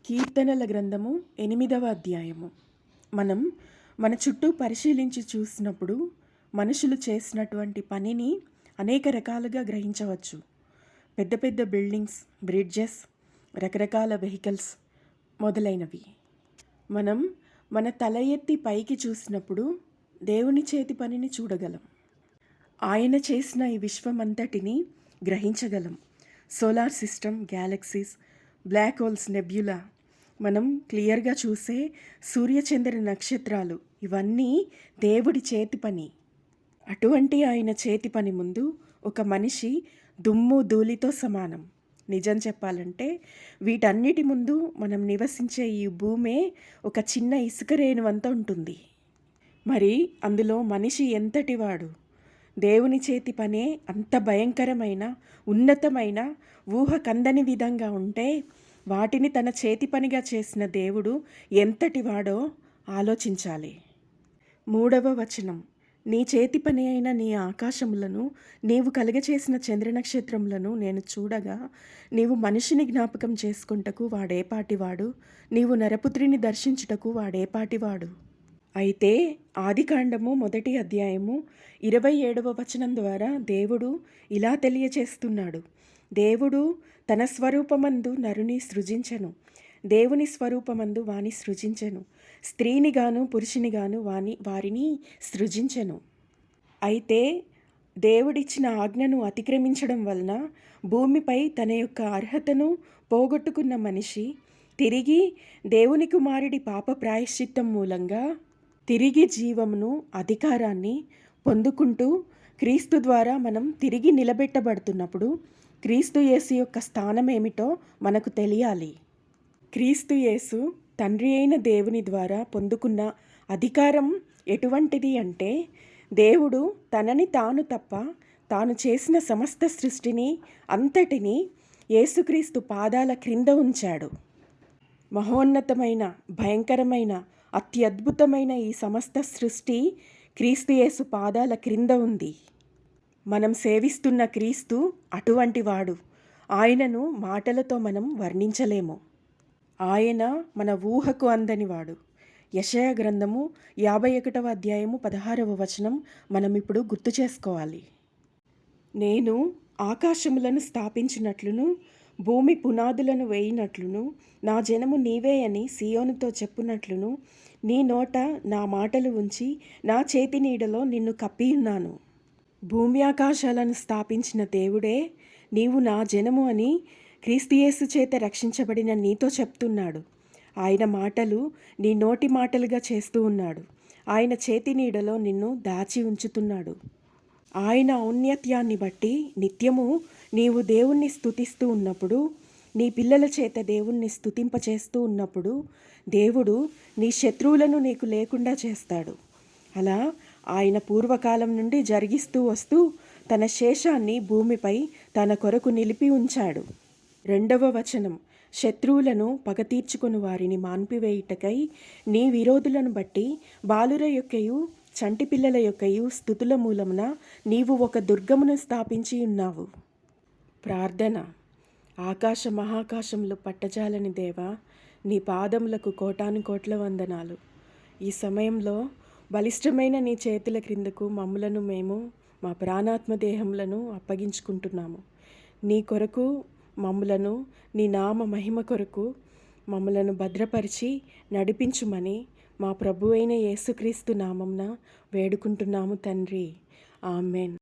కీర్తనల గ్రంథము 8వ అధ్యాయము. మనం మన చుట్టూ పరిశీలించి చూసినప్పుడు మనుషులు చేసినటువంటి పనిని అనేక రకాలుగా గ్రహించవచ్చు. పెద్ద పెద్ద బిల్డింగ్స్, బ్రిడ్జెస్, రకరకాల వెహికల్స్ మొదలైనవి. మనం మన తల ఎత్తి పైకి చూసినప్పుడు దేవుని చేతి పనిని చూడగలం. ఆయన చేసిన ఈ విశ్వమంతటిని గ్రహించగలం. Solar system, galaxies, black holes, nebula, మనం క్లియర్గా చూసే సూర్యచంద్ర నక్షత్రాలు, ఇవన్నీ దేవుడి చేతి పని. అటువంటి ఆయన చేతి పని ముందు ఒక మనిషి దుమ్ము ధూళితో సమానం. నిజం చెప్పాలంటే వీటన్నిటి ముందు మనం నివసించే ఈ భూమే ఒక చిన్న ఇసుక రేణువంత ఉంటుంది. మరి అందులో మనిషి ఎంతటివాడు? దేవుని చేతి పనే అంత భయంకరమైన, ఉన్నతమైన, ఊహ కందని విధంగా ఉంటే వాటిని తన చేతి పనిగా చేసిన దేవుడు ఎంతటివాడో ఆలోచించాలి. 3వ వచనం, నీ చేతి పని అయిన నీ ఆకాశములను, నీవు కలుగచేసిన చంద్రనక్షత్రములను నేను చూడగా, నీవు మనిషిని జ్ఞాపకం చేసుకుంటకు వాడేపాటివాడు, నీవు నరపుత్రిని దర్శించుటకు వాడేపాటివాడు. అయితే ఆదికాండము 1వ అధ్యాయము 27వ వచనం ద్వారా దేవుడు ఇలా తెలియచేస్తున్నాడు. దేవుడు తన స్వరూపమందు నరుని సృజించెను, దేవుని స్వరూపమందు వాని సృజించెను, స్త్రీనిగాను పురుషునిగాను వారిని సృజించెను. అయితే దేవుడిచ్చిన ఆజ్ఞను అతిక్రమించడం వలన భూమిపై తన యొక్క అర్హతను పోగొట్టుకున్న మనిషి తిరిగి దేవుని కుమారుడి పాప ప్రాయశ్చిత్తం మూలంగా తిరిగి జీవమును, అధికారాన్ని పొందుకుంటూ క్రీస్తు ద్వారా మనం తిరిగి నిలబెట్టబడుతున్నప్పుడు క్రీస్తు యేసు యొక్క స్థానం ఏమిటో మనకు తెలియాలి. క్రీస్తు యేసు తండ్రి అయిన దేవుని ద్వారా పొందుకున్న అధికారం ఎటువంటిది అంటే, దేవుడు తనని తాను తప్ప తాను చేసిన సమస్త సృష్టిని అంతటినీ యేసుక్రీస్తు పాదాల క్రింద ఉంచాడు. మహోన్నతమైన, భయంకరమైన, అత్యద్భుతమైన ఈ సమస్త సృష్టి క్రీస్తు యేసు పాదాల క్రింద ఉంది. మనం సేవిస్తున్న క్రీస్తు అటువంటి వాడు. ఆయనను మాటలతో మనం వర్ణించలేము. ఆయన మన ఊహకు అందనివాడు. యెషయా గ్రంథము 51వ అధ్యాయము 16వ వచనం మనం ఇప్పుడు గుర్తు చేసుకోవాలి. నేను ఆకాశములను స్థాపించినట్లును, భూమి పునాదులను వేయినట్లును, నా జనము నీవే అని సియోనుతో చెప్పునట్లును, నీ నోట నా మాటలు ఉంచి నా చేతి నీడలో నిన్ను కప్పియున్నాను. భూమి ఆకాశాలను స్థాపించిన దేవుడే నీవు నా జనము అని క్రీస్తు యేసు చేత రక్షించబడిన నీతో చెప్తున్నాడు. ఆయన మాటలు నీ నోటి మాటలుగా చేస్తూ ఉన్నాడు. ఆయన చేతి నీడలో నిన్ను దాచి ఉంచుతున్నాడు. ఆయన ఔన్నత్యాన్ని బట్టి నిత్యము నీవు దేవుణ్ణి స్తుతిస్తూ ఉన్నప్పుడు, నీ పిల్లల చేత దేవుణ్ణి స్తుతింపచేస్తూ ఉన్నప్పుడు దేవుడు నీ శత్రువులను నీకు లేకుండా చేస్తాడు. అలా ఆయన పూర్వకాలం నుండి జరిగిస్తూ వస్తూ తన శేషాన్ని భూమిపై తన కొరకు నిలిపి ఉంచాడు. 2వ వచనం, శత్రువులను పగ తీర్చుకుని వారిని మాన్పివేయుటకై నీ విరోధులను బట్టి బాలుర యొక్కయు చంటి పిల్లల యొక్కయు స్తుతుల మూలమున నీవు ఒక దుర్గమును స్థాపించి ఉన్నావు. ప్రార్థన. ఆకాశ మహాకాశములు పట్టజాలని దేవా, నీ పాదములకు కోటాను కోట్ల వందనాలు. ఈ సమయంలో బలిష్టమైన నీ చేతుల క్రిందకు మమ్ములను మేము మా ప్రాణాత్మ దేహములను అప్పగించుకుంటున్నాము. నీ కొరకు మమ్ములను, నీ నామ మహిమ కొరకు మమ్ములను భద్రపరిచి నడిపించుమని మా ప్రభు అయిన యేసుక్రీస్తు నామమున వేడుకుంటున్నాము తండ్రి. ఆమెన్.